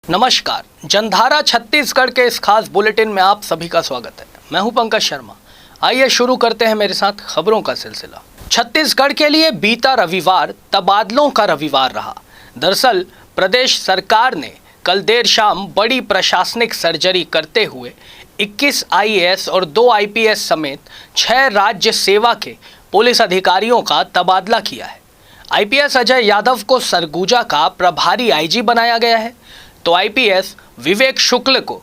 नमस्कार, जनधारा छत्तीसगढ़ के इस खास बुलेटिन में आप सभी का स्वागत है। मैं हूं पंकज शर्मा। आइए शुरू करते हैं मेरे साथ खबरों का सिलसिला। छत्तीसगढ़ के लिए बीता रविवार तबादलों का रविवार रहा। दरअसल प्रदेश सरकार ने कल देर शाम बड़ी प्रशासनिक सर्जरी करते हुए 21 आईएएस और 2 आईपीएस समेत 6 राज्य सेवा के पुलिस अधिकारियों का तबादला किया है। आईपीएस अजय यादव को सरगुजा का प्रभारी आईजी बनाया गया है, तो आईपीएस विवेक शुक्ल को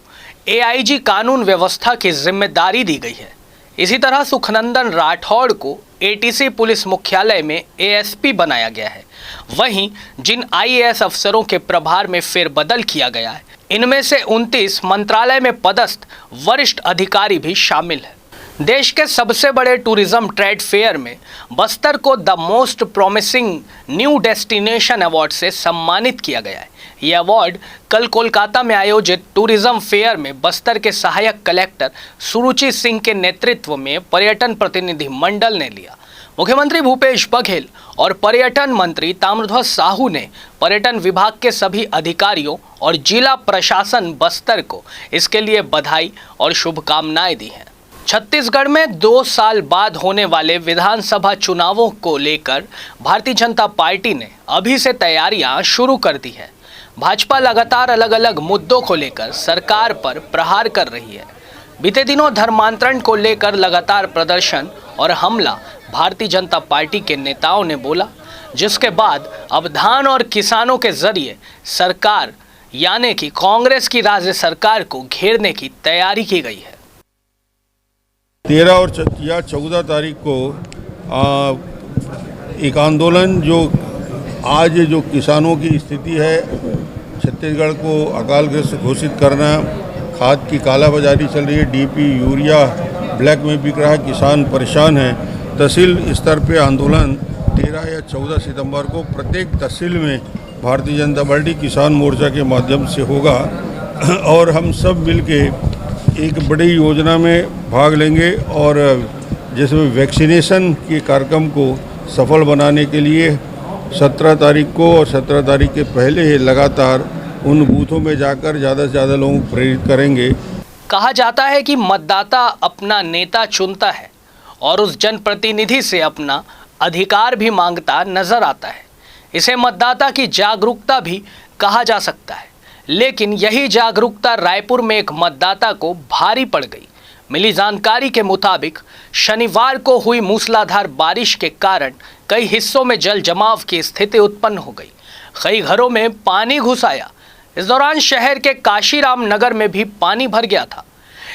एआईजी कानून व्यवस्था की जिम्मेदारी दी गई है। इसी तरह सुखनंदन राठौड़ को एटीसी पुलिस मुख्यालय में एएसपी बनाया गया है। वहीं जिन आईएएस अफसरों के प्रभार में फेरबदल किया गया है, इनमें से 29 मंत्रालय में पदस्थ वरिष्ठ अधिकारी भी शामिल हैं। देश के सबसे बड़े टूरिज्म ट्रेड फेयर में बस्तर को the most promising new destination award से सम्मानित किया गया है। यह अवार्ड कल कोलकाता में आयोजित टूरिज्म फेयर में बस्तर के सहायक कलेक्टर सुरुचि सिंह के नेतृत्व में पर्यटन प्रतिनिधि मंडल ने लिया। मुख्यमंत्री भूपेश बघेल और पर्यटन मंत्री ताम्रध्वज साहू ने पर्यटन विभाग के सभी अधिकारियों और जिला प्रशासन बस्तर को इसके लिए बधाई और शुभकामनाएं दी हैं। छत्तीसगढ़ में 2 साल बाद होने वाले विधानसभा चुनावों को लेकर भारतीय जनता पार्टी ने अभी से तैयारियां शुरू कर दी है। भाजपा लगातार अलग अलग मुद्दों को लेकर सरकार पर प्रहार कर रही है। बीते दिनों धर्मांतरण को लेकर लगातार प्रदर्शन और हमला भारतीय जनता पार्टी के नेताओं ने बोला, जिसके बाद अब धान और किसानों के जरिए सरकार यानी कि कांग्रेस की राज्य सरकार को घेरने की तैयारी की गई है। 13 और 14 तारीख को एक आंदोलन आज जो किसानों की स्थिति है, छत्तीसगढ़ को अकालग्रस्त घोषित करना, खाद की कालाबाजारी चल रही है, डीपी यूरिया ब्लैक में बिक रहा है, किसान परेशान है। तहसील स्तर पे आंदोलन 13 या 14 सितंबर को प्रत्येक तहसील में भारतीय जनता पार्टी किसान मोर्चा के माध्यम से होगा और हम सब मिलके एक बड़ी योजना में भाग लेंगे और जिसमें वैक्सीनेशन के कार्यक्रम को सफल बनाने के लिए 17 तारीख को और 17 तारीख के पहले ही लगातार उन बूथों में जाकर ज़्यादा से ज़्यादा लोगों को प्रेरित करेंगे। कहा जाता है कि मतदाता अपना नेता चुनता है और उस जनप्रतिनिधि से अपना अधिकार भी मांगता नजर आता है। इसे मतदाता की जागरूकता भी कहा जा सकता है, लेकिन यही जागरूकता रायपुर में एक मतदाता को भारी पड़ गई। मिली जानकारी के मुताबिक शनिवार को हुई मूसलाधार बारिश के कारण कई हिस्सों में जल जमाव की स्थिति उत्पन्न हो गई। कई घरों में पानी घुस आया। इस दौरान शहर के काशीराम नगर में भी पानी भर गया था।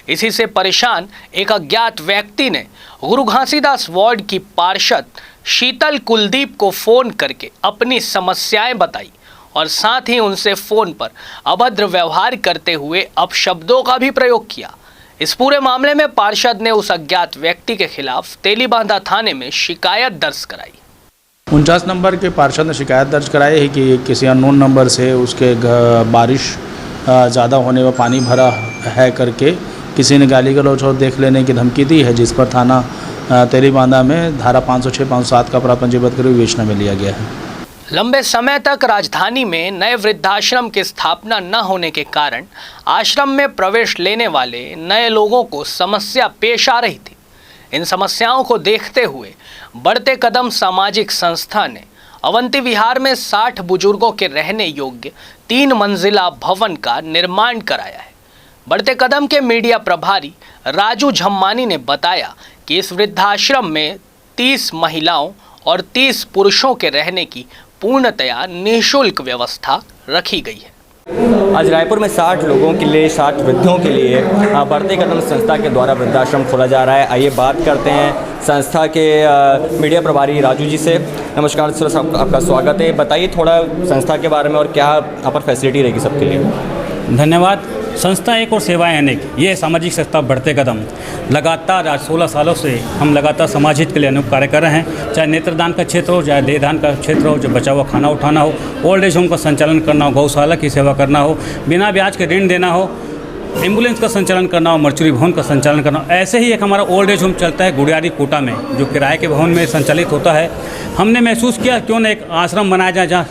इसी से परेशान एक अज्ञात व्यक्ति ने गुरु घासीदास वार्ड की पार्षद शीतल कुलदीप को फोन करके अपनी समस्याएं बताई और साथ ही उनसे फोन पर अभद्र व्यवहार करते हुए अपशब्दों का भी प्रयोग किया। इस पूरे मामले में पार्षद ने उस अज्ञात व्यक्ति के खिलाफ तेलीबांधा थाने में शिकायत दर्ज कराई। 49 नंबर के पार्षद ने शिकायत दर्ज कराई है कि किसी अननोन नंबर से उसके बारिश ज़्यादा होने व पानी भरा है करके किसी ने गाली गलौज और देख लेने की धमकी दी है, जिस पर थाना तेलीबांधा में धारा 506, 507 का अपराध पंजीबद्ध कर विवेचना में लिया गया है। लंबे समय तक राजधानी में नए वृद्धाश्रम की स्थापना न होने के कारण आश्रम में प्रवेश लेने वाले नए लोगों को समस्या पेश आ रही थी। इन समस्याओं को देखते हुए बढ़ते कदम सामाजिक संस्था ने अवंती विहार में 60 बुजुर्गों के रहने योग्य 3 मंजिला भवन का निर्माण कराया है। बढ़ते कदम के मीडिया प्रभारी राजू झम्मानी ने बताया कि इस वृद्धाश्रम में 30 महिलाओं और 30 पुरुषों के रहने की पूर्णतया निःशुल्क व्यवस्था रखी गई है। आज रायपुर में 60 लोगों के लिए, 60 वृद्धों के लिए बढ़ते कदम संस्था के द्वारा वृद्धाश्रम खोला जा रहा है। आइए बात करते हैं संस्था के मीडिया प्रभारी राजू जी से। नमस्कार सर, आपका स्वागत है। बताइए थोड़ा संस्था के बारे में और क्या यहाँ पर फैसिलिटी रहेगी सबके लिए। धन्यवाद। संस्था एक और सेवाएं अनेक, ये सामाजिक संस्था बढ़ते कदम। लगातार आज 16 सालों से हम लगातार समाज हित के लिए अनेक कार्य कर रहे हैं, चाहे नेत्रदान का क्षेत्र हो, चाहे देहदान का क्षेत्र हो, जो बचा हुआ खाना उठाना हो, ओल्ड एज होम का संचालन करना हो, गौशाला की सेवा करना हो, बिना ब्याज के ऋण देना हो, एम्बुलेंस का संचालन करना हो, मर्चुरी भवन का संचालन करना हो। ऐसे ही एक हमारा ओल्ड एज होम चलता है गुड़ियारी कोटा में, जो किराए के भवन में संचालित होता है। हमने महसूस किया क्यों न एक आश्रम बनाया जाए जहाँ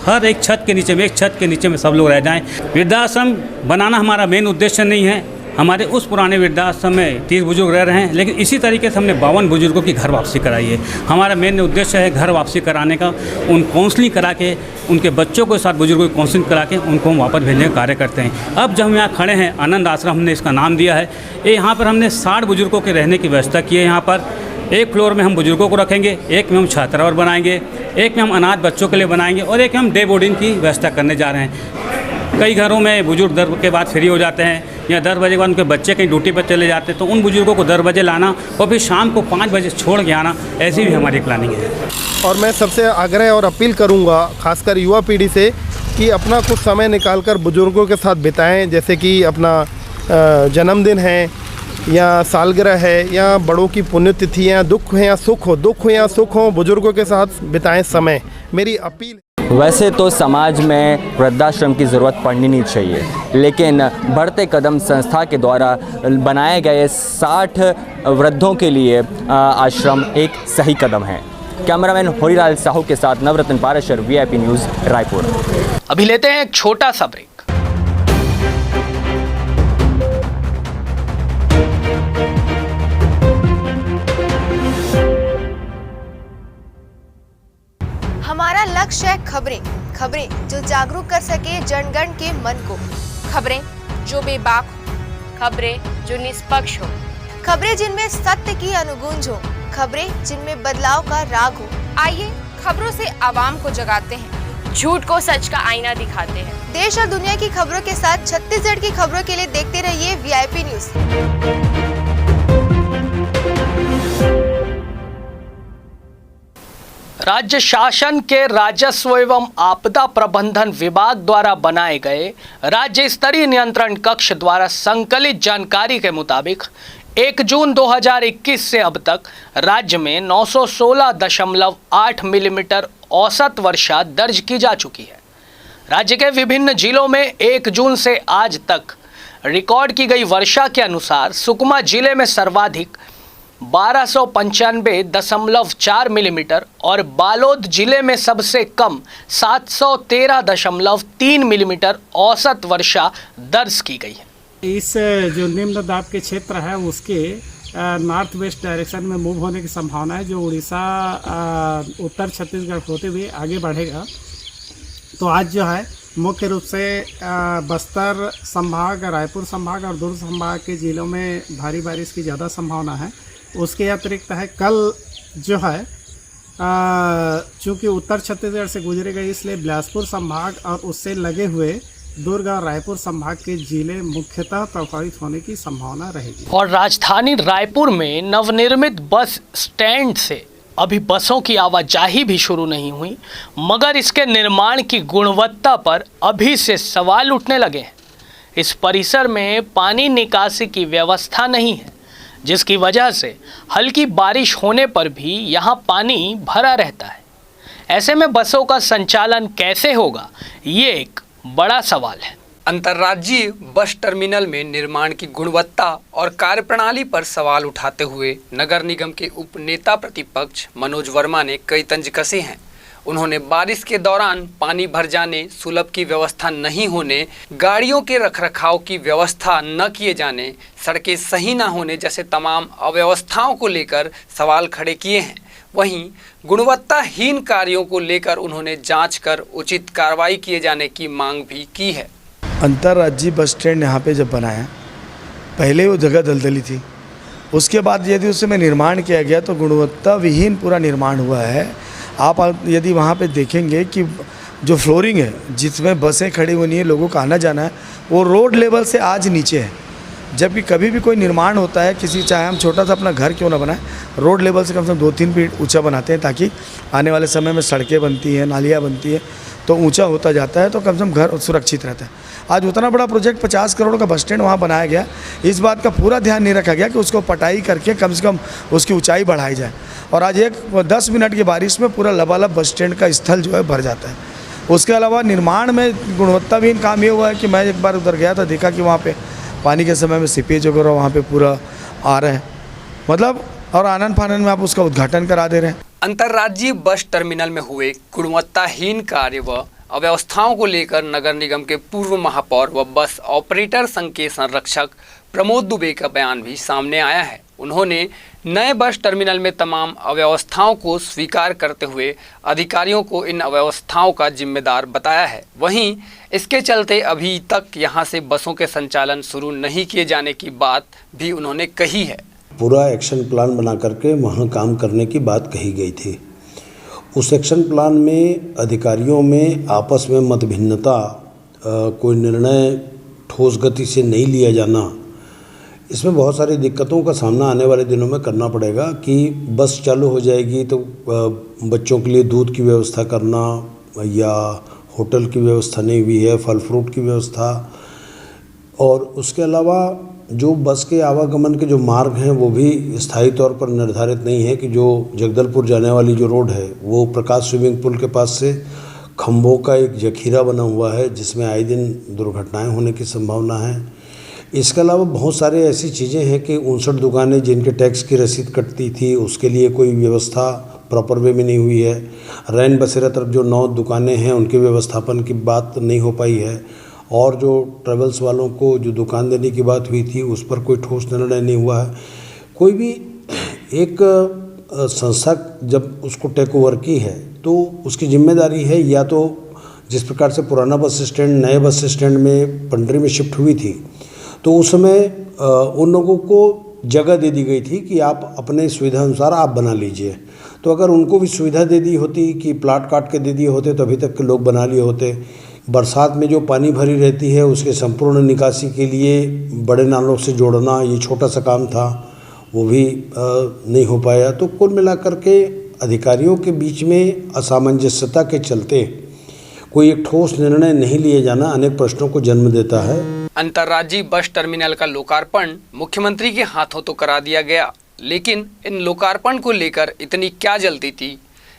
हर एक छत के नीचे में, एक छत के नीचे में सब लोग रह जाएं। वृद्धाश्रम बनाना हमारा मेन उद्देश्य नहीं है। हमारे उस पुराने वृद्धाश्रम में 30 बुजुर्ग रह रहे हैं, लेकिन इसी तरीके से हमने 52 बुजुर्गों की घर वापसी कराई है। हमारा मेन उद्देश्य है घर वापसी कराने का, उन काउंसलिंग करा के, उनके बच्चों के साथ बुजुर्गों की काउंसलिंग करा के उनको हम वापस भेजने का कार्य करते हैं। अब जब हम यहाँ खड़े हैं, आनंद आश्रम हमने इसका नाम दिया है। यहाँ पर हमने 60 बुजुर्गों के रहने की व्यवस्था की है। यहाँ पर एक फ्लोर में हम बुजुर्गों को रखेंगे, एक में हम छात्रावास बनाएंगे, एक में हम अनाथ बच्चों के लिए बनाएंगे और एक में हम डे बोर्डिंग की व्यवस्था करने जा रहे हैं। कई घरों में बुजुर्ग 10 के बाद फ्री हो जाते हैं या 10 बजे के बाद उनके बच्चे कहीं ड्यूटी पर चले जाते हैं, तो उन बुजुर्गों को 10 बजे लाना और फिर शाम को 5 बजे छोड़ के आना, ऐसी भी हमारी प्लानिंग है। और मैं सबसे आग्रह और अपील करूंगा, खासकर युवा पीढ़ी से, कि अपना कुछ समय निकालकर बुजुर्गों के साथ बिताएं। जैसे कि अपना जन्मदिन है या सालगिरह है या बड़ों की पुण्यतिथि या दुख है या सुख हो, बुजुर्गों के साथ बिताएं समय, मेरी अपील। वैसे तो समाज में वृद्धाश्रम की ज़रूरत पड़नी नहीं चाहिए, लेकिन बढ़ते कदम संस्था के द्वारा बनाए गए 60 वृद्धों के लिए आश्रम एक सही कदम है। कैमरामैन होरीलाल साहू के साथ नवरत्न पाराशर, VIP न्यूज़, रायपुर। अभी लेते हैं एक छोटा सा ब्रेक। हमारा लक्ष्य है खबरें जो जागरूक कर सके जनगण के मन को, खबरें जो बेबाक हो, खबरें जो निष्पक्ष हो, खबरें जिनमें सत्य की अनुगूंज हो, खबरें जिनमें बदलाव का राग हो। आइए खबरों से आवाम को जगाते हैं, झूठ को सच का आईना दिखाते हैं। देश और दुनिया की खबरों के साथ छत्तीसगढ़ की खबरों के लिए देखते रहिए VIP न्यूज़। राज्य शासन के राजस्व एवं आपदा प्रबंधन विभाग द्वारा बनाए गए राज्य स्तरीय नियंत्रण कक्ष द्वारा संकलित जानकारी के मुताबिक 1 जून 2021 से अब तक राज्य में 916.8 मिलीमीटर औसत वर्षा दर्ज की जा चुकी है। राज्य के विभिन्न जिलों में 1 जून से आज तक रिकॉर्ड की गई वर्षा के अनुसार सुकमा जिले में सर्वाधिक 1295.4 मिलीमीटर और बालोद जिले में सबसे कम 713.3 मिलीमीटर औसत वर्षा दर्ज की गई है। इस जो निम्न दाब के क्षेत्र है उसके नॉर्थ वेस्ट डायरेक्शन में मूव होने की संभावना है, जो उड़ीसा उत्तर छत्तीसगढ़ होते हुए आगे बढ़ेगा। तो आज जो है मुख्य रूप से बस्तर संभाग, रायपुर संभाग और दुर्ग संभाग के जिलों में भारी बारिश की ज़्यादा संभावना है। उसके अतिरिक्त है कल जो है चूँकि उत्तर छत्तीसगढ़ से गुजरेगा, इसलिए बिलासपुर संभाग और उससे लगे हुए दुर्ग और रायपुर संभाग के जिले मुख्यतः प्रभावित होने की संभावना रहेगी। और राजधानी रायपुर में नवनिर्मित बस स्टैंड से अभी बसों की आवाजाही भी शुरू नहीं हुई, मगर इसके निर्माण की गुणवत्ता पर अभी से सवाल उठने लगे हैं। इस परिसर में पानी निकासी की व्यवस्था नहीं है, जिसकी वजह से हल्की बारिश होने पर भी यहाँ पानी भरा रहता है। ऐसे में बसों का संचालन कैसे होगा, ये एक बड़ा सवाल है। अंतर्राज्यीय बस टर्मिनल में निर्माण की गुणवत्ता और कार्यप्रणाली पर सवाल उठाते हुए नगर निगम के उप नेता प्रतिपक्ष मनोज वर्मा ने कई तंज कसे हैं। उन्होंने बारिश के दौरान पानी भर जाने, सुलभ की व्यवस्था नहीं होने, गाड़ियों के रखरखाव की व्यवस्था न किए जाने, सड़कें सही न होने जैसे तमाम अव्यवस्थाओं को लेकर सवाल खड़े किए हैं। वहीं गुणवत्ताहीन कार्यों को लेकर उन्होंने जांच कर उचित कार्रवाई किए जाने की मांग भी की है। अंतर्राज्यीय बस स्टैंड यहाँ पे जब बनाया, पहले वो जगह दलदली थी, उसके बाद यदि उसमें निर्माण किया गया तो गुणवत्ता विहीन पूरा निर्माण हुआ है। आप यदि वहाँ पे देखेंगे कि जो फ्लोरिंग है जिसमें बसें खड़ी होनी है, लोगों का आना जाना है, वो रोड लेवल से आज नीचे है। जबकि कभी भी कोई निर्माण होता है किसी, चाहे हम छोटा सा अपना घर क्यों ना बनाए, रोड लेवल से कम से कम 2-3 फीट ऊंचा बनाते हैं, ताकि आने वाले समय में सड़कें बनती हैं, नालियाँ बनती हैं, तो ऊंचा होता जाता है, तो कम से कम घर सुरक्षित रहता है। आज उतना बड़ा प्रोजेक्ट 50 करोड़ का बस स्टैंड वहाँ बनाया गया, इस बात का पूरा ध्यान नहीं रखा गया कि उसको पटाई करके कम से कम उसकी ऊंचाई बढ़ाई जाए। और आज 10 मिनट की बारिश में पूरा लबालब बस स्टैंड का स्थल जो है भर जाता है। उसके अलावा निर्माण में गुणवत्ताहीन काम ये हुआ है कि मैं एक बार उधर गया था, देखा कि वहाँ पे पानी के समय में सीपेज वगैरह वहाँ पे पूरा आ रहे हैं, मतलब और आनन फानन में आप उसका उद्घाटन करा दे रहे हैं। अंतर्राज्यीय बस टर्मिनल में हुए गुणवत्ताहीन कार्य व अव्यवस्थाओं को लेकर नगर निगम के पूर्व महापौर व बस ऑपरेटर संघ के संरक्षक प्रमोद दुबे का बयान भी सामने आया है। उन्होंने नए बस टर्मिनल में तमाम अव्यवस्थाओं को स्वीकार करते हुए अधिकारियों को इन अव्यवस्थाओं का जिम्मेदार बताया है। वहीं इसके चलते अभी तक यहां से बसों के संचालन शुरू नहीं किए जाने की बात भी उन्होंने कही है। पूरा एक्शन प्लान बना करके वहां काम करने की बात कही गई थी। उस एक्शन प्लान में अधिकारियों में आपस में मतभिन्नता, कोई निर्णय ठोस गति से नहीं लिया जाना, इसमें बहुत सारी दिक्कतों का सामना आने वाले दिनों में करना पड़ेगा कि बस चालू हो जाएगी तो बच्चों के लिए दूध की व्यवस्था करना या होटल की व्यवस्था नहीं हुई है, फल फ्रूट की व्यवस्था, और उसके अलावा जो बस के आवागमन के जो मार्ग हैं वो भी स्थायी तौर पर निर्धारित नहीं है कि जो जगदलपुर जाने वाली जो रोड है वो प्रकाश स्विमिंग पूल के पास से खंभों का एक जखीरा बना हुआ है जिसमें आए दिन दुर्घटनाएं होने की संभावना है। इसके अलावा बहुत सारे ऐसी चीज़ें हैं कि 59 दुकानें जिनके टैक्स की रसीद कटती थी उसके लिए कोई व्यवस्था प्रॉपर वे में नहीं हुई है। रैन बसेरा तरफ जो 9 दुकानें हैं उनके व्यवस्थापन की बात नहीं हो पाई है, और जो ट्रेवल्स वालों को जो दुकान देने की बात हुई थी उस पर कोई ठोस निर्णय नहीं हुआ है। कोई भी एक संस्था जब उसको टेक ओवर की है तो उसकी जिम्मेदारी है, या तो जिस प्रकार से पुराना बस स्टैंड नए बस स्टैंड में पंडरी में शिफ्ट हुई थी तो उस समय उन लोगों को जगह दे दी गई थी कि आप अपने सुविधा अनुसार आप बना लीजिए। तो अगर उनको भी सुविधा दे दी होती कि प्लाट काट के दे दिए होते तो अभी तक के लोग बना लिए होते। बरसात में जो पानी भरी रहती है उसके संपूर्ण निकासी के लिए बड़े नालों से जोड़ना ये छोटा सा काम था, वो भी नहीं हो पाया। तो कुल मिलाकर के अधिकारियों के बीच में असामंजस्यता के चलते कोई एक ठोस निर्णय नहीं लिए जाना अनेक प्रश्नों को जन्म देता है। अंतर्राज्यीय बस टर्मिनल का लोकार्पण मुख्यमंत्री के हाथों तो करा दिया गया, लेकिन इन लोकार्पण को लेकर इतनी क्या जल्दी थी,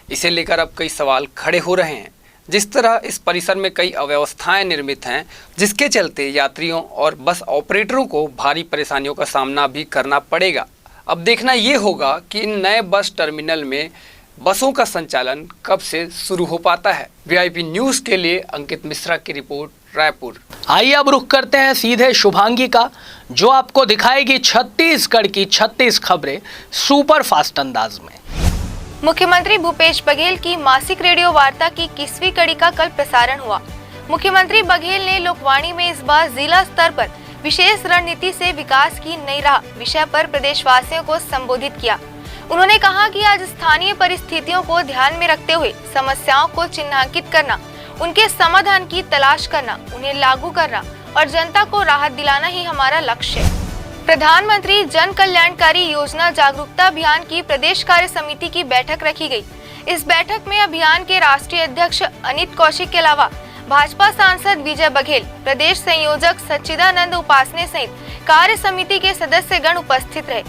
इसे लेकर अब कई सवाल खड़े हो रहे हैं। जिस तरह इस परिसर में कई अव्यवस्थाएं निर्मित हैं जिसके चलते यात्रियों और बस ऑपरेटरों को भारी परेशानियों का सामना भी करना पड़ेगा। अब देखना ये होगा कि इन नए बस टर्मिनल में बसों का संचालन कब से शुरू हो पाता है। वीआईपी न्यूज़ के लिए अंकित मिश्रा की रिपोर्ट, रायपुर। आइए अब रुख करते हैं सीधे शुभांगी का, जो आपको दिखाएगी छत्तीसगढ़ की 36 खबरें सुपर फास्ट अंदाज में। मुख्यमंत्री भूपेश बघेल की मासिक रेडियो वार्ता की 21वीं कड़ी का कल प्रसारण हुआ। मुख्यमंत्री बघेल ने लोकवाणी में इस बार जिला स्तर पर विशेष रणनीति से विकास की नई राह विषय पर प्रदेशवासियों को संबोधित किया। उन्होंने कहा कि आज स्थानीय परिस्थितियों को ध्यान में रखते हुए समस्याओं को चिन्हांकित करना, उनके समाधान की तलाश करना, उन्हें लागू करना और जनता को राहत दिलाना ही हमारा लक्ष्य है। प्रधानमंत्री जन कल्याणकारी योजना जागरूकता अभियान की प्रदेश कार्य समिति की बैठक रखी गई। इस बैठक में अभियान के राष्ट्रीय अध्यक्ष अनित कौशिक के अलावा भाजपा सांसद विजय बघेल, प्रदेश संयोजक सच्चिदानंद उपासने सहित कार्य समिति के सदस्यगण उपस्थित रहे।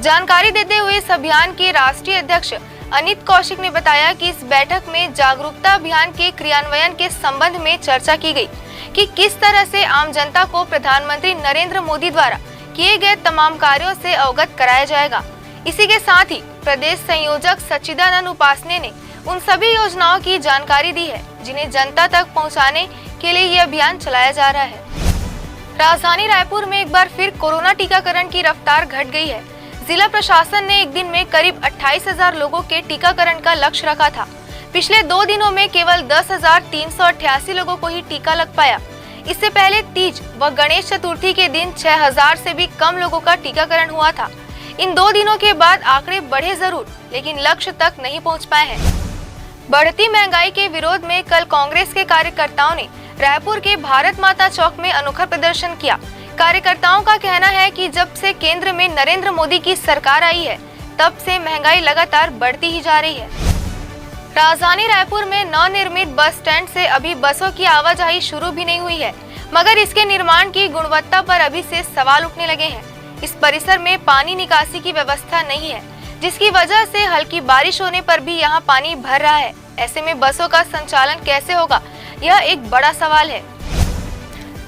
जानकारी देते हुए इस अभियान के राष्ट्रीय अध्यक्ष अनित कौशिक ने बताया कि इस बैठक में जागरूकता अभियान के क्रियान्वयन के संबंध में चर्चा की गई कि किस तरह से आम जनता को प्रधानमंत्री नरेंद्र मोदी द्वारा किए गए तमाम कार्यों से अवगत कराया जाएगा। इसी के साथ ही प्रदेश संयोजक सच्चिदानंद उपासने ने उन सभी योजनाओं की जानकारी दी है जिन्हें जनता तक पहुंचाने के लिए ये अभियान चलाया जा रहा है। राजधानी रायपुर में एक बार फिर कोरोना टीकाकरण की रफ्तार घट गई है। जिला प्रशासन ने एक दिन में करीब 28,000 लोगों के टीकाकरण का लक्ष्य रखा था। पिछले 2 दिनों में केवल 10,388 लोगों को ही टीका लग पाया। इससे पहले तीज व गणेश चतुर्थी के दिन 6,000 से भी कम लोगों का टीकाकरण हुआ था। इन 2 दिनों के बाद आंकड़े बढ़े जरूर, लेकिन लक्ष्य तक नहीं पहुंच पाए हैं। बढ़ती महंगाई के विरोध में कल कांग्रेस के कार्यकर्ताओं ने रायपुर के भारत माता चौक में अनोखा प्रदर्शन किया। कार्यकर्ताओं का कहना है कि जब से केंद्र में नरेंद्र मोदी की सरकार आई है तब से महंगाई लगातार बढ़ती ही जा रही है। राजधानी रायपुर में नवनिर्मित बस स्टैंड से अभी बसों की आवाजाही शुरू भी नहीं हुई है, मगर इसके निर्माण की गुणवत्ता पर अभी से सवाल उठने लगे हैं। इस परिसर में पानी निकासी की व्यवस्था नहीं है, जिसकी वजह से हल्की बारिश होने पर भी यहाँ पानी भर रहा है। ऐसे में बसों का संचालन कैसे होगा, यह एक बड़ा सवाल है।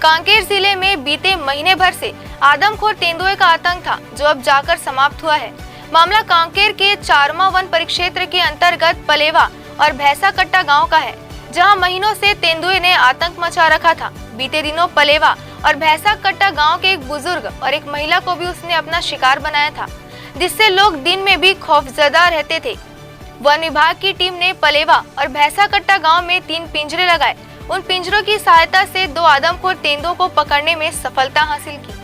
कांकेर जिले में बीते महीने भर से आदमखोर तेंदुए का आतंक था, जो अब जाकर समाप्त हुआ है। मामला कांकेर के चारमा वन परिक्षेत्र के अंतर्गत पलेवा और भैंसा कट्टा गांव का है, जहां महीनों से तेंदुए ने आतंक मचा रखा था। बीते दिनों पलेवा और भैंसा कट्टा गांव के एक बुजुर्ग और एक महिला को भी उसने अपना शिकार बनाया था, जिससे लोग दिन में भी खौफजदा रहते थे। वन विभाग की टीम ने पलेवा और भैंसा कट्टा गाँव में 3 पिंजरे लगाए। उन पिंजरों की सहायता से 2 आदमखोर तेंदुओं को पकड़ने में सफलता हासिल की।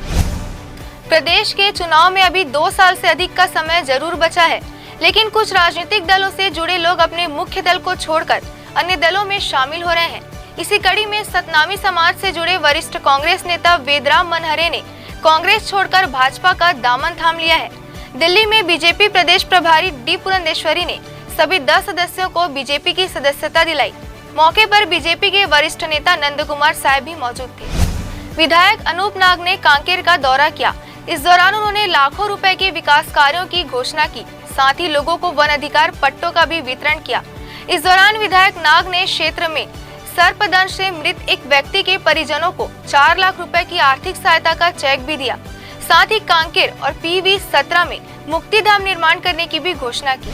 प्रदेश के चुनाव में अभी 2 साल से अधिक का समय जरूर बचा है, लेकिन कुछ राजनीतिक दलों से जुड़े लोग अपने मुख्य दल को छोड़कर अन्य दलों में शामिल हो रहे हैं। इसी कड़ी में सतनामी समाज से जुड़े वरिष्ठ कांग्रेस नेता वेदराम मनहरे ने कांग्रेस छोड़कर भाजपा का दामन थाम लिया है। दिल्ली में बीजेपी प्रदेश प्रभारी डी पुरंदेश्वरी ने सभी 10 सदस्यों को बीजेपी की सदस्यता दिलाई। मौके पर बीजेपी के वरिष्ठ नेता नंद कुमार साहब भी मौजूद थे। विधायक अनूप नाग ने कांकेर का दौरा किया। इस दौरान उन्होंने लाखों रुपए के विकास कार्यों की घोषणा की, साथ ही लोगों को वन अधिकार पट्टों का भी वितरण किया। इस दौरान विधायक नाग ने क्षेत्र में सर्पदंश से मृत एक व्यक्ति के परिजनों को 4 लाख रुपए की आर्थिक सहायता का चेक भी दिया। साथ ही कांकेर और PV-17 में मुक्तिधाम निर्माण करने की भी घोषणा की।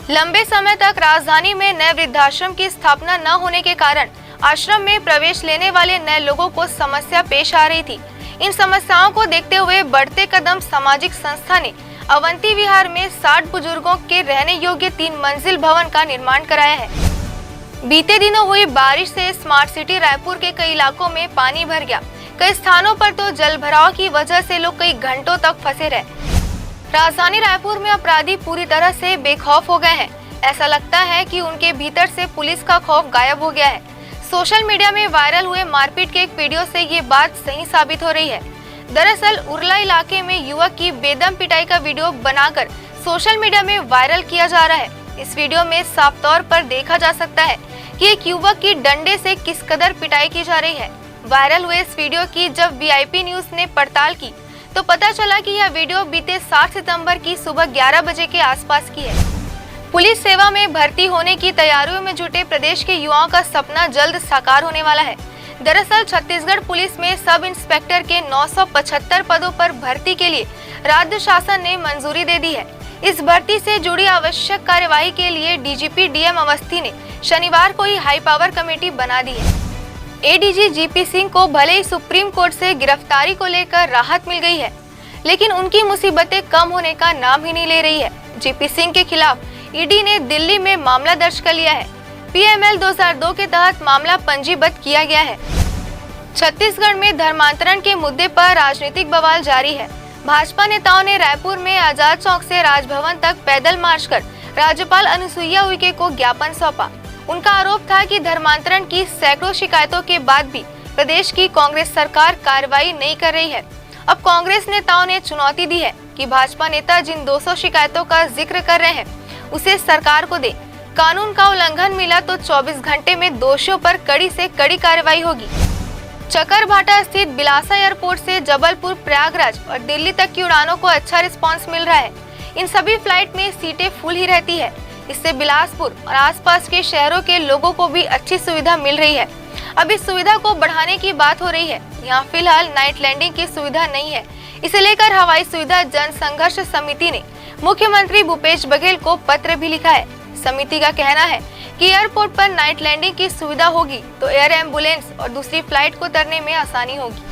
लंबे समय तक राजधानी में नए वृद्धाश्रम की स्थापना न होने के कारण आश्रम में प्रवेश लेने वाले नए लोगों को समस्या पेश आ रही थी। इन समस्याओं को देखते हुए बढ़ते कदम सामाजिक संस्था ने अवंती विहार में 60 बुजुर्गों के रहने योग्य 3 मंजिल भवन का निर्माण कराया है। बीते दिनों हुई बारिश से स्मार्ट सिटी रायपुर के कई इलाकों में पानी भर गया। कई स्थानों पर तो जल भराव की वजह से लोग कई घंटों तक फंसे रहे। राजधानी रायपुर में अपराधी पूरी तरह से बेखौफ हो गए हैं। ऐसा लगता है कि उनके भीतर से पुलिस का खौफ गायब हो गया है। सोशल मीडिया में वायरल हुए मारपीट के एक वीडियो से ये बात सही साबित हो रही है। दरअसल उरला इलाके में युवक की बेदम पिटाई का वीडियो बनाकर सोशल मीडिया में वायरल किया जा रहा है। इस वीडियो में साफ तौर पर देखा जा सकता है कि एक युवक की डंडे से किस कदर पिटाई की जा रही है। वायरल हुए इस वीडियो की जब VIP न्यूज ने पड़ताल की तो पता चला कि यह वीडियो बीते 7 सितंबर की सुबह 11 बजे के आसपास की है। पुलिस सेवा में भर्ती होने की तैयारियों में जुटे प्रदेश के युवाओं का सपना जल्द साकार होने वाला है। दरअसल छत्तीसगढ़ पुलिस में सब इंस्पेक्टर के 975 पदों पर भर्ती के लिए राज्य शासन ने मंजूरी दे दी है। इस भर्ती से जुड़ी आवश्यक कार्यवाही के लिए DGP DM अवस्थी ने शनिवार को ही हाई पावर कमेटी बना दी है। ADG GP सिंह को भले ही सुप्रीम कोर्ट से गिरफ्तारी को लेकर राहत मिल गई है, लेकिन उनकी मुसीबतें कम होने का नाम ही नहीं ले रही है। GP सिंह के खिलाफ ED ने दिल्ली में मामला दर्ज कर लिया है। PML 2002 के तहत मामला पंजीबद्ध किया गया है। छत्तीसगढ़ में धर्मांतरण के मुद्दे पर राजनीतिक बवाल जारी है। भाजपा नेताओं ने रायपुर में आजाद चौक से राजभवन तक पैदल मार्च कर राज्यपाल अनुसुईया उइके को ज्ञापन सौंपा। उनका आरोप था कि धर्मांतरण की सैकड़ों शिकायतों के बाद भी प्रदेश की कांग्रेस सरकार कार्रवाई नहीं कर रही है। अब कांग्रेस नेताओं ने चुनौती दी है कि भाजपा नेता जिन 200 शिकायतों का जिक्र कर रहे हैं उसे सरकार को दे। कानून का उल्लंघन मिला तो 24 घंटे में दोषियों पर कड़ी से कड़ी कार्रवाई होगी। चकरभाटा स्थित बिलासा एयरपोर्ट से जबलपुर, प्रयागराज और दिल्ली तक की उड़ानों को अच्छा रिस्पांस मिल रहा है। इन सभी फ्लाइट में सीटें फुल ही रहती है। इससे बिलासपुर और आसपास के शहरों के लोगों को भी अच्छी सुविधा मिल रही है। अब इस सुविधा को बढ़ाने की बात हो रही है। यहाँ फिलहाल नाइट लैंडिंग की सुविधा नहीं है। इसे लेकर हवाई सुविधा जन संघर्ष समिति ने मुख्यमंत्री भूपेश बघेल को पत्र भी लिखा है। समिति का कहना है कि एयरपोर्ट पर नाइट लैंडिंग की सुविधा होगी तो एयर एम्बुलेंस और दूसरी फ्लाइट को उतरने में आसानी होगी।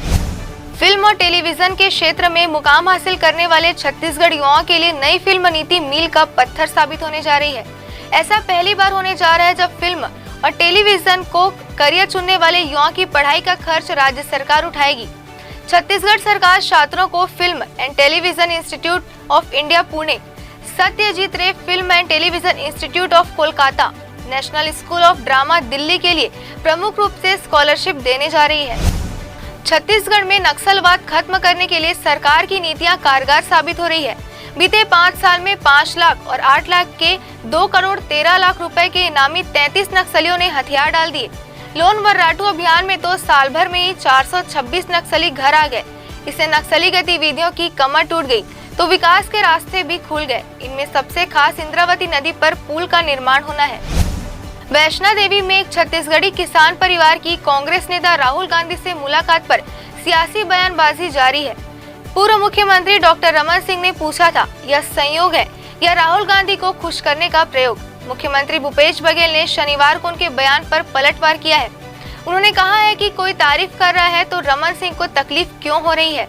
फिल्म और टेलीविजन के क्षेत्र में मुकाम हासिल करने वाले छत्तीसगढ़ युवाओं के लिए नई फिल्म नीति मील का पत्थर साबित होने जा रही है। ऐसा पहली बार होने जा रहा है जब फिल्म और टेलीविजन को करियर चुनने वाले युवाओं की पढ़ाई का खर्च राज्य सरकार उठाएगी। छत्तीसगढ़ सरकार छात्रों को film and television institute of India Pune, Satyajit Ray film and television institute of Kolkata, national school of drama Delhi के लिए प्रमुख रूप से स्कॉलरशिप देने जा रही है। छत्तीसगढ़ में नक्सलवाद खत्म करने के लिए सरकार की नीतियां कारगर साबित हो रही है। बीते 5 साल में 5 लाख और 8 लाख के 2 करोड़ 13 लाख रुपए के इनामी 33 नक्सलियों ने हथियार डाल दिए। लोन वर्राटू अभियान में तो साल भर में ही 426 नक्सली घर आ गए। इससे नक्सली गतिविधियों की कमर टूट गई तो विकास के रास्ते भी खुल गए। इनमें सबसे खास इंद्रावती नदी पर पुल का निर्माण होना है। वैष्णो देवी में एक छत्तीसगढ़ी किसान परिवार की कांग्रेस नेता राहुल गांधी से मुलाकात पर सियासी बयानबाजी जारी है। पूर्व मुख्यमंत्री डॉक्टर रमन सिंह ने पूछा था, यह संयोग है या राहुल गांधी को खुश करने का प्रयोग। मुख्यमंत्री भूपेश बघेल ने शनिवार को उनके बयान पर पलटवार किया है। उन्होंने कहा है कि कोई तारीफ कर रहा है तो रमन सिंह को तकलीफ क्यों हो रही है।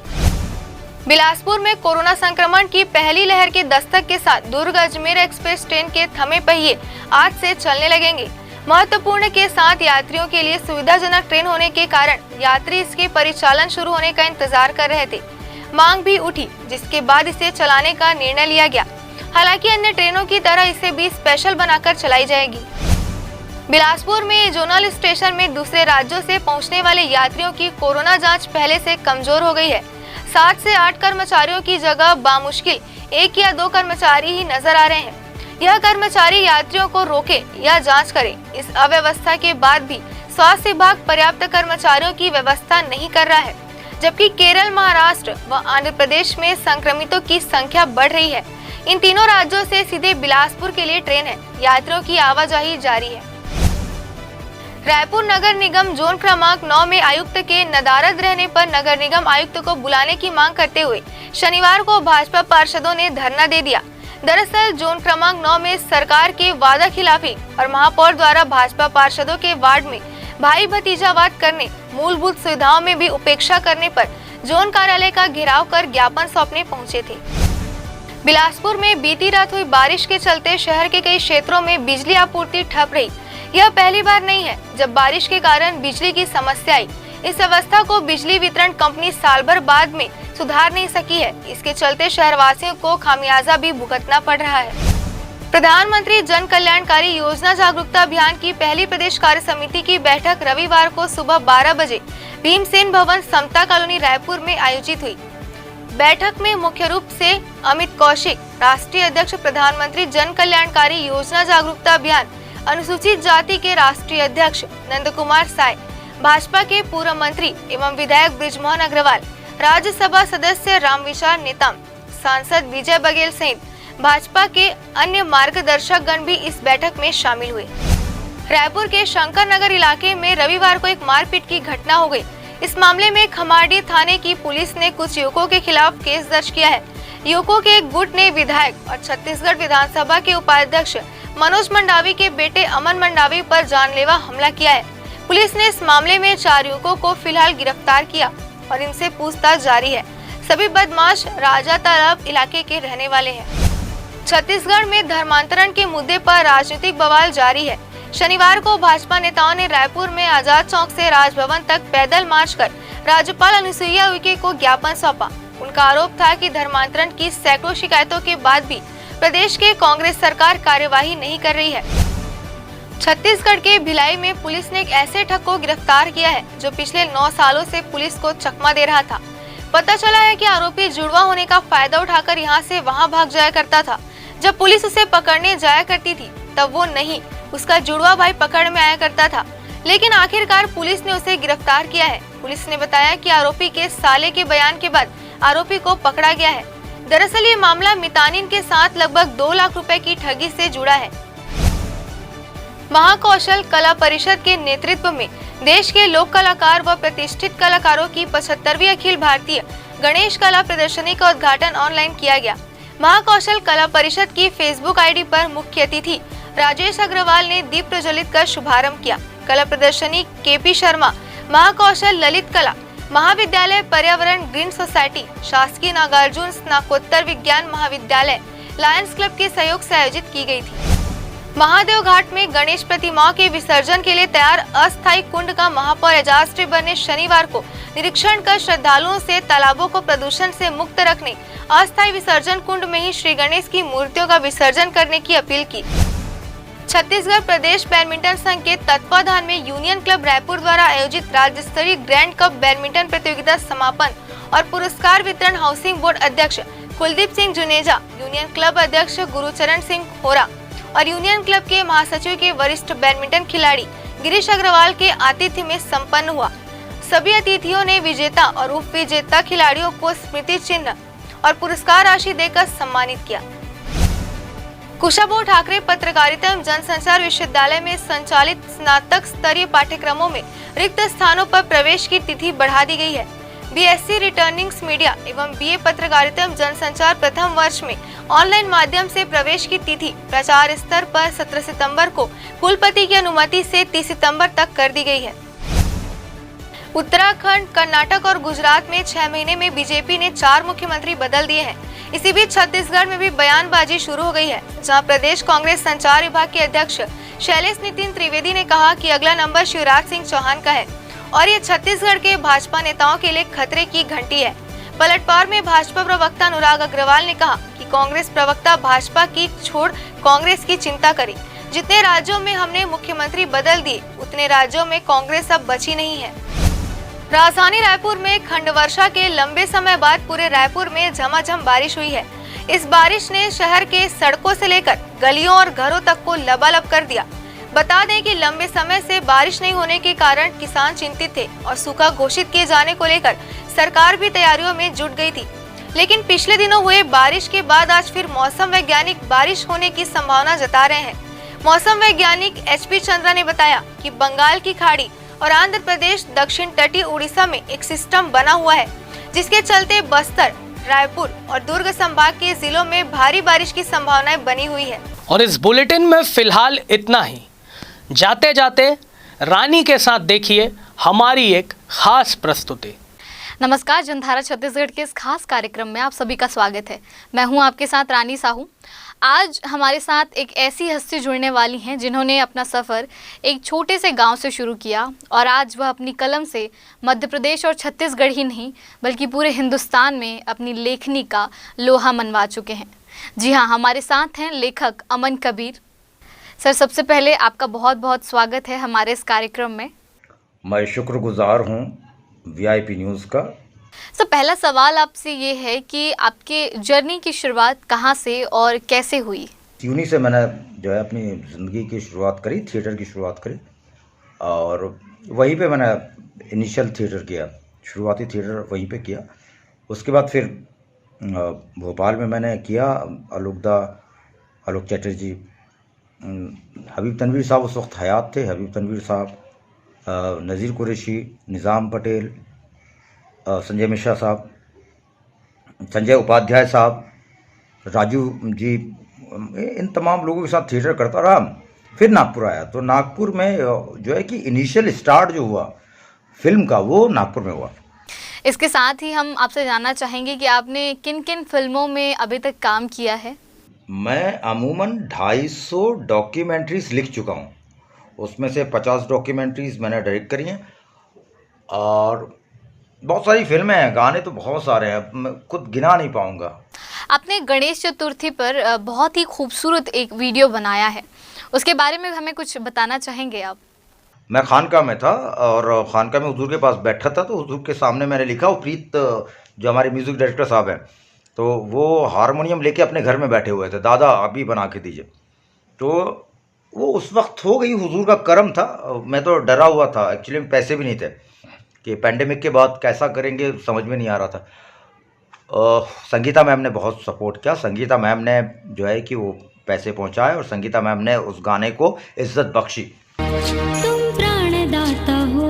बिलासपुर में कोरोना संक्रमण की पहली लहर के दस्तक के साथ दुर्ग अजमेर एक्सप्रेस ट्रेन के थमे पहिए आज से चलने लगेंगे। महत्वपूर्ण के साथ यात्रियों के लिए सुविधाजनक ट्रेन होने के कारण यात्री इसके परिचालन शुरू होने का इंतजार कर रहे थे। मांग भी उठी, जिसके बाद इसे चलाने का निर्णय लिया गया। हालांकि अन्य ट्रेनों की तरह इसे भी स्पेशल बनाकर चलाई जाएगी। बिलासपुर में जोनल स्टेशन में दूसरे राज्यों से पहुंचने वाले यात्रियों की कोरोना जांच पहले से कमजोर हो गई है। 7 से 8 कर्मचारियों की जगह बामुश्किल 1 या 2 कर्मचारी ही नजर आ रहे हैं। यह कर्मचारी यात्रियों को रोके या जांच करे। इस अव्यवस्था के बाद भी स्वास्थ्य विभाग पर्याप्त कर्मचारियों की व्यवस्था नहीं कर रहा है, जबकि केरल, महाराष्ट्र व आंध्र प्रदेश में संक्रमितों की संख्या बढ़ रही है। इन तीनों राज्यों से सीधे बिलासपुर के लिए ट्रेन है। यात्रियों की आवाजाही जारी है। रायपुर नगर निगम जोन क्रमांक 9 में आयुक्त के नदारद रहने पर नगर निगम आयुक्त को बुलाने की मांग करते हुए शनिवार को भाजपा पार्षदों ने धरना दे दिया। दरअसल जोन क्रमांक 9 में सरकार के वादा खिलाफी और महापौर द्वारा भाजपा पार्षदों के वार्ड में भाई भतीजावाद करने, मूलभूत सुविधाओं में भी उपेक्षा करने पर जोन कार्यालय का घेराव कर ज्ञापन सौंपने पहुंचे थे। बिलासपुर में बीती रात हुई बारिश के चलते शहर के कई क्षेत्रों में बिजली आपूर्ति ठप रही। यह पहली बार नहीं है जब बारिश के कारण बिजली की समस्या आई। इस अवस्था को बिजली वितरण कंपनी साल भर बाद में सुधार नहीं सकी है। इसके चलते शहरवासियों को खामियाजा भी भुगतना पड़ रहा है। प्रधानमंत्री जन कल्याणकारी योजना जागरूकता अभियान की पहली प्रदेश कार्य समिति की बैठक रविवार को सुबह 12 बजे भीमसेन भवन, समता कॉलोनी, रायपुर में आयोजित हुई। बैठक में मुख्य रूप से अमित कौशिक, राष्ट्रीय अध्यक्ष, प्रधानमंत्री जन कल्याणकारी योजना जागरूकता अभियान अनुसूचित जाति के राष्ट्रीय अध्यक्ष नंद कुमार साय, भाजपा के पूर्व मंत्री एवं विधायक बृजमोहन अग्रवाल, राज्यसभा सदस्य रामविचार नेताम, सांसद विजय बघेल सहित भाजपा के अन्य मार्गदर्शक गण भी इस बैठक में शामिल हुए। रायपुर के शंकर नगर इलाके में रविवार को एक मारपीट की घटना हो गई। इस मामले में खमाड़ी थाने की पुलिस ने कुछ युवकों के खिलाफ केस दर्ज किया है। युवकों के एक गुट ने विधायक और छत्तीसगढ़ विधानसभा के उपाध्यक्ष मनोज मंडावी के बेटे अमन मंडावी पर जानलेवा हमला किया है। पुलिस ने इस मामले में 4 युवकों को फिलहाल गिरफ्तार किया और इनसे पूछताछ जारी है। सभी बदमाश राजा तालाब इलाके के रहने वाले हैं। छत्तीसगढ़ में धर्मांतरण के मुद्दे पर राजनीतिक बवाल जारी है। शनिवार को भाजपा नेताओं ने रायपुर में आजाद चौक से राजभवन तक पैदल मार्च कर राज्यपाल अनुसुईया उइके को ज्ञापन सौंपा। उनका आरोप था कि धर्मांतरण की सैकड़ों शिकायतों के बाद भी प्रदेश के कांग्रेस सरकार कार्यवाही नहीं कर रही है। छत्तीसगढ़ के भिलाई में पुलिस ने एक ऐसे ठग को गिरफ्तार किया है जो पिछले 9 सालों से पुलिस को चकमा दे रहा था। पता चला है कि आरोपी जुड़वा होने का फायदा उठाकर यहां से वहां भाग जाया करता था। जब पुलिस उसे पकड़ने जाया करती थी तब वो नहीं, उसका जुड़वा भाई पकड़ में आया करता था। लेकिन आखिरकार पुलिस ने उसे गिरफ्तार किया है। पुलिस ने बताया कि आरोपी के साले के बयान के बाद आरोपी को पकड़ा गया है। दरअसल ये मामला मितानिन के साथ लगभग 2 लाख रुपए की ठगी से जुड़ा है। महाकौशल कला परिषद के नेतृत्व में देश के लोक कलाकार व प्रतिष्ठित कलाकारों की 75वीं अखिल भारतीय गणेश कला प्रदर्शनी का उद्घाटन ऑनलाइन किया गया। महाकौशल कला परिषद की फेसबुक आईडी पर मुख्य अतिथि राजेश अग्रवाल ने दीप प्रज्वलित कर शुभारंभ किया। कला प्रदर्शनी केपी शर्मा महाकौशल ललित कला महाविद्यालय, पर्यावरण ग्रीन सोसाइटी, शासकीय नागार्जुन स्नातकोत्तर विज्ञान महाविद्यालय, लायंस क्लब के सहयोग से आयोजित की गई थी। महादेव घाट में गणेश प्रतिमाओं के विसर्जन के लिए तैयार अस्थायी कुंड का महापौर एजाज टिब्बर ने शनिवार को निरीक्षण कर श्रद्धालुओं से तालाबों को प्रदूषण से मुक्त रखने, अस्थायी विसर्जन कुंड में ही श्री गणेश की मूर्तियों का विसर्जन करने की अपील की। छत्तीसगढ़ प्रदेश बैडमिंटन संघ के तत्वाधान में यूनियन क्लब रायपुर द्वारा आयोजित राज्य स्तरीय ग्रैंड कप बैडमिंटन प्रतियोगिता समापन और पुरस्कार वितरण हाउसिंग बोर्ड अध्यक्ष कुलदीप सिंह जुनेजा, यूनियन क्लब अध्यक्ष गुरुचरण सिंह होरा और यूनियन क्लब के महासचिव के वरिष्ठ बैडमिंटन खिलाड़ी गिरीश अग्रवाल के आतिथ्य में संपन्न हुआ। सभी अतिथियों ने विजेता और उप विजेता खिलाड़ियों को स्मृति चिन्ह और पुरस्कार राशि देकर सम्मानित किया। कुशाभाऊ ठाकरे पत्रकारिता एवं जनसंचार विश्वविद्यालय में संचालित स्नातक स्तरीय पाठ्यक्रमों में रिक्त स्थानों पर प्रवेश की तिथि बढ़ा दी गई है। बीएससी रिटर्निंग्स मीडिया एवं बीए पत्रकारिता एवं जनसंचार प्रथम वर्ष में ऑनलाइन माध्यम से प्रवेश की तिथि प्रचार स्तर पर 17 सितंबर को कुलपति की अनुमति से 30 सितंबर तक कर दी गई है। उत्तराखंड, कर्नाटक और गुजरात में 6 महीने में बीजेपी ने 4 मुख्यमंत्री बदल दिए हैं। इसी बीच छत्तीसगढ़ में भी बयानबाजी शुरू हो गई है, जहां प्रदेश कांग्रेस संचार विभाग के अध्यक्ष शैलेश नितिन त्रिवेदी ने कहा कि अगला नंबर शिवराज सिंह चौहान का है और ये छत्तीसगढ़ के भाजपा नेताओं के लिए खतरे की घंटी है। पलटवार में भाजपा प्रवक्ता अनुराग अग्रवाल ने कहा कि कांग्रेस प्रवक्ता भाजपा की छोड़ कांग्रेस की चिंता करें। जितने राज्यों में हमने मुख्यमंत्री बदल दिए, उतने राज्यों में कांग्रेस अब बची नहीं है। राजधानी रायपुर में खंड वर्षा के लंबे समय बाद पूरे रायपुर में झमाझम बारिश हुई है। इस बारिश ने शहर के सड़कों से लेकर गलियों और घरों तक को लबालब कर दिया। बता दें कि लंबे समय से बारिश नहीं होने के कारण किसान चिंतित थे और सूखा घोषित किए जाने को लेकर सरकार भी तैयारियों में जुट गई थी। लेकिन पिछले दिनों हुए बारिश के बाद आज फिर मौसम वैज्ञानिक बारिश होने की संभावना जता रहे हैं। मौसम वैज्ञानिक HP चंद्रा ने बताया कि बंगाल की खाड़ी और आंध्र प्रदेश, दक्षिण तटीय उड़ीसा में एक सिस्टम बना हुआ है, जिसके चलते बस्तर, रायपुर और दुर्ग संभाग के जिलों में भारी बारिश की संभावनाएं बनी हुई है। और इस बुलेटिन में फिलहाल इतना ही। जाते जाते रानी के साथ देखिए हमारी एक खास प्रस्तुति। नमस्कार, जनधारा छत्तीसगढ़ के इस खास कार्यक्रम में आप सभी का स्वागत है। मैं हूं आपके साथ रानी साहू। आज हमारे साथ एक ऐसी हस्ती जुड़ने वाली हैं जिन्होंने अपना सफ़र एक छोटे से गांव से शुरू किया और आज वह अपनी कलम से मध्य प्रदेश और छत्तीसगढ़ ही नहीं बल्कि पूरे हिंदुस्तान में अपनी लेखनी का लोहा मनवा चुके हैं। जी हाँ, हमारे साथ हैं लेखक अमन कबीर। सर, सबसे पहले आपका बहुत बहुत स्वागत है हमारे इस कार्यक्रम में। मैं शुक्रगुजार हूँ VIP न्यूज़ का। सर, पहला सवाल आपसे ये है कि आपके जर्नी की शुरुआत कहाँ से और कैसे हुई? यूनी से मैंने जो है अपनी ज़िंदगी की शुरुआत करी, थिएटर की शुरुआत करी और वहीं पे मैंने इनिशियल थिएटर किया, शुरुआती थिएटर वहीं पे किया। उसके बाद फिर भोपाल में मैंने किया। आलोक चैटर्जी, हबीब तनवीर साहब उस वक्त हयात थे। हबीब तनवीर साहब, नज़ीर कुरैशी, निज़ाम पटेल, संजय मिश्रा साहब, संजय उपाध्याय साहब, राजू जी, इन तमाम लोगों के साथ थिएटर करता रहा। फिर नागपुर आया तो नागपुर में जो है कि इनिशियल स्टार्ट जो हुआ फिल्म का वो नागपुर में हुआ। इसके साथ ही हम आपसे जानना चाहेंगे कि आपने किन किन फिल्मों में अभी तक काम किया है? मैं अमूमन 250 डॉक्यूमेंट्रीज लिख चुका हूँ। उसमें से 50 डॉक्यूमेंट्रीज मैंने डायरेक्ट करी हैं और बहुत सारी फिल्में हैं, गाने तो बहुत सारे हैं, मैं खुद गिना नहीं पाऊंगा। आपने गणेश चतुर्थी पर बहुत ही खूबसूरत एक वीडियो बनाया है, उसके बारे में हमें कुछ बताना चाहेंगे आप? मैं खानका में था और खानका में हुजूर के पास बैठा था, तो हुजूर के सामने मैंने लिखा। और प्रीत जो हमारे म्यूज़िक डायरेक्टर साहब हैं, तो वो हारमोनियम लेके अपने घर में बैठे हुए थे, दादा अभी बना के दीजिए। तो वो उस वक्त हो गई, हुजूर का करम था। मैं तो डरा हुआ था, एक्चुअली में पैसे भी नहीं थे कि पैंडेमिक के बाद कैसा करेंगे, समझ में नहीं आ रहा था। संगीता मैम ने बहुत सपोर्ट किया। संगीता मैम ने जो है कि वो पैसे पहुंचाए और संगीता मैम ने उस गाने को इज्जत बख्शी। तुम प्राणदाता हो,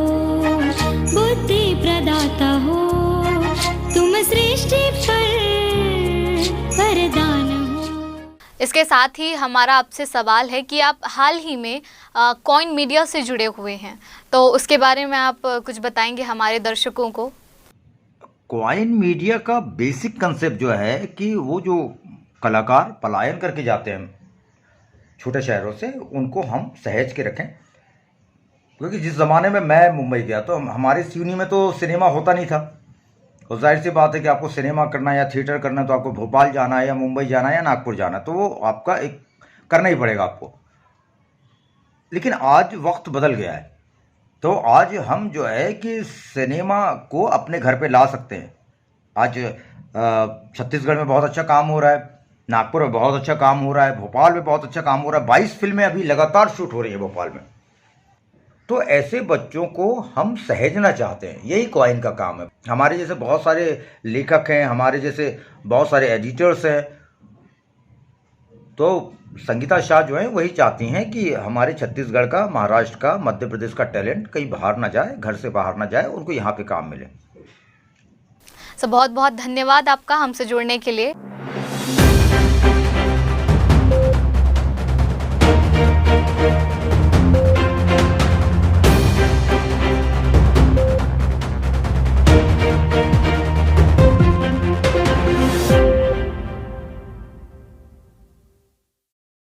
बुद्धि प्रदाता हो, तुम सृष्टि पर वरदान हो। इसके साथ ही हमारा आपसे सवाल है कि आप हाल ही में कॉइन मीडिया से जुड़े हुए हैं, तो उसके बारे में आप कुछ बताएंगे हमारे दर्शकों को? कॉइन मीडिया का बेसिक कंसेप्ट जो है कि वो जो कलाकार पलायन करके जाते हैं छोटे शहरों से, उनको हम सहेज के रखें। क्योंकि जिस ज़माने में मैं मुंबई गया तो हमारे सिवनी में तो सिनेमा होता नहीं था, और जाहिर सी बात है कि आपको सिनेमा करना है या थिएटर करना है तो आपको भोपाल जाना है या मुंबई जाना है या नागपुर जाना है, तो वो आपका एक करना ही पड़ेगा आपको। लेकिन आज वक्त बदल गया है, तो आज हम जो है कि सिनेमा को अपने घर पे ला सकते हैं। आज छत्तीसगढ़ में बहुत अच्छा काम हो रहा है, नागपुर में बहुत अच्छा काम हो रहा है, भोपाल में बहुत अच्छा काम हो रहा है। 22 फिल्में अभी लगातार शूट हो रही है भोपाल में। तो ऐसे बच्चों को हम सहेजना चाहते हैं, यही कॉइन का काम है। हमारे जैसे बहुत सारे लेखक हैं, हमारे जैसे बहुत सारे एडिटर्स हैं, तो संगीता शाह जो है वही चाहती हैं कि हमारे छत्तीसगढ़ का, महाराष्ट्र का, मध्य प्रदेश का टैलेंट कहीं बाहर ना जाए, घर से बाहर ना जाए, उनको यहाँ पे काम मिले। सो बहुत बहुत धन्यवाद आपका हमसे जुड़ने के लिए।